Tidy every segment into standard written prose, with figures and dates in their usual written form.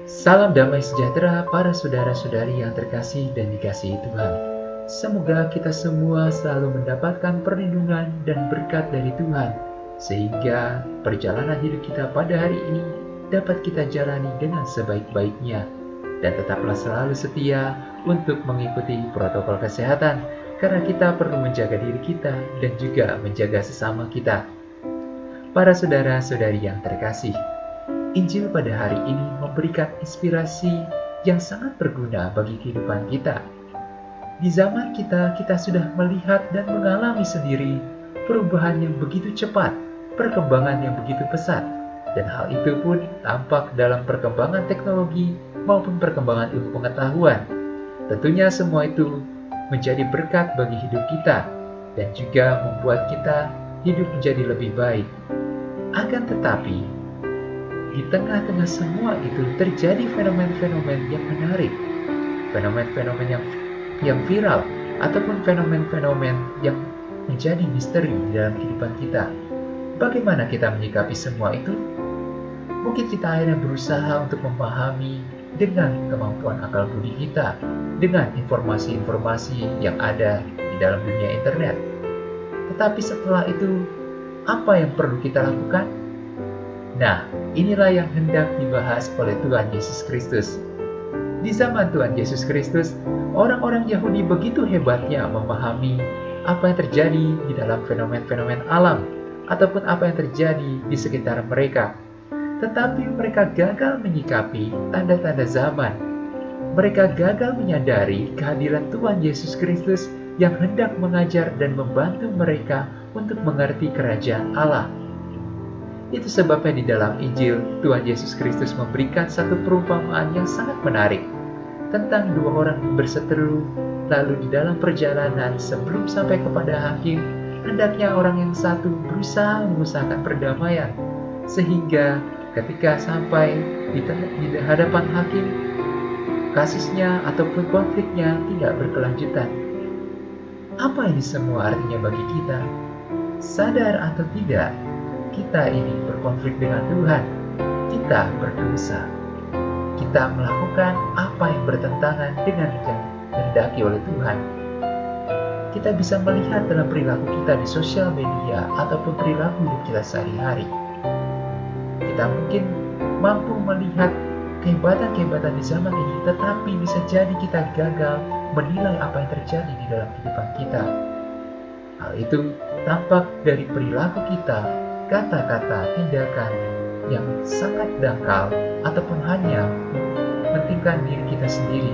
Salam damai sejahtera para saudara-saudari yang terkasih dan dikasihi Tuhan. Semoga kita semua selalu mendapatkan perlindungan dan berkat dari Tuhan, sehingga perjalanan hidup kita pada hari ini dapat kita jalani dengan sebaik-baiknya. Dan tetaplah selalu setia untuk mengikuti protokol kesehatan, karena kita perlu menjaga diri kita dan juga menjaga sesama kita. Para saudara-saudari yang terkasih, Injil pada hari ini memberikan inspirasi yang sangat berguna bagi kehidupan kita. Di zaman kita sudah melihat dan mengalami sendiri perubahan yang begitu cepat, perkembangan yang begitu pesat, dan hal itu pun tampak dalam perkembangan teknologi maupun perkembangan ilmu pengetahuan. Tentunya semua itu menjadi berkat bagi hidup kita dan juga membuat kita hidup menjadi lebih baik. Akan tetapi, di tengah-tengah semua itu terjadi fenomen-fenomen yang menarik, fenomen-fenomen yang viral, ataupun fenomen-fenomen yang menjadi misteri di dalam kehidupan kita. Bagaimana kita menyikapi semua itu? Mungkin kita akhirnya berusaha untuk memahami dengan kemampuan akal budi kita, dengan informasi-informasi yang ada di dalam dunia internet. Tetapi setelah itu, apa yang perlu kita lakukan? Nah, inilah yang hendak dibahas oleh Tuhan Yesus Kristus. Di zaman Tuhan Yesus Kristus, orang-orang Yahudi begitu hebatnya memahami apa yang terjadi di dalam fenomen-fenomen alam, ataupun apa yang terjadi di sekitar mereka. Tetapi mereka gagal menyikapi tanda-tanda zaman. Mereka gagal menyadari kehadiran Tuhan Yesus Kristus yang hendak mengajar dan membantu mereka untuk mengerti kerajaan Allah. Itu sebabnya di dalam Injil, Tuhan Yesus Kristus memberikan satu perumpamaan yang sangat menarik tentang dua orang berseteru. Lalu di dalam perjalanan sebelum sampai kepada hakim, hendaknya orang yang satu berusaha mengusahakan perdamaian, sehingga ketika sampai di hadapan hakim, kasusnya ataupun konfliknya tidak berkelanjutan. Apa ini semua artinya bagi kita? Sadar atau tidak, kita ini berkonflik dengan Tuhan, kita berdosa, kita melakukan apa yang bertentangan dengan yang dihendaki oleh Tuhan. Kita bisa melihat dalam perilaku kita di sosial media ataupun perilaku hidup kita sehari-hari. Kita mungkin mampu melihat kehebatan-kehebatan di zaman ini, tetapi bisa jadi kita gagal menilai apa yang terjadi di dalam kehidupan kita. Hal itu tampak dari perilaku kita, kata-kata, tindakan yang sangat dangkal ataupun hanya mementingkan diri kita sendiri.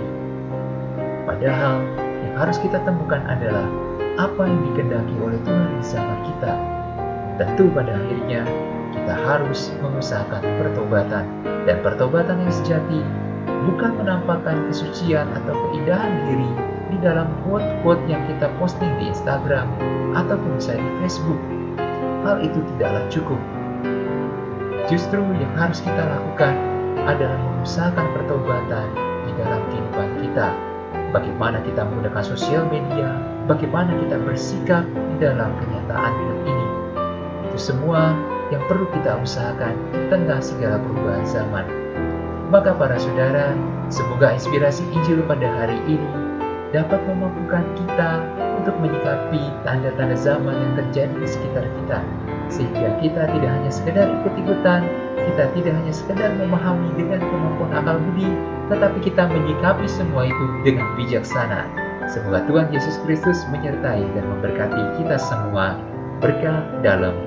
Padahal yang harus kita temukan adalah apa yang dikehendaki oleh Tuhan di zaman kita. Tentu pada akhirnya kita harus mengusahakan pertobatan, dan pertobatan yang sejati bukan menampakkan kesucian atau keindahan diri di dalam quote-quote yang kita posting di Instagram ataupun misalnya di Facebook. Hal itu tidaklah cukup. Justru yang harus kita lakukan adalah mengusahakan pertobatan di dalam kehidupan kita. Bagaimana kita menggunakan sosial media, bagaimana kita bersikap di dalam kenyataan hidup ini. Itu semua yang perlu kita usahakan di tengah segala perubahan zaman. Maka para saudara, semoga inspirasi Injil pada hari ini dapat memampukan kita untuk menyikapi tanda-tanda zaman yang terjadi di sekitar kita, sehingga kita tidak hanya sekedar ikut-ikutan, kita tidak hanya sekedar memahami dengan kemampuan akal budi, tetapi kita menyikapi semua itu dengan bijaksana. Semoga Tuhan Yesus Kristus menyertai dan memberkati kita semua. Berkat dalam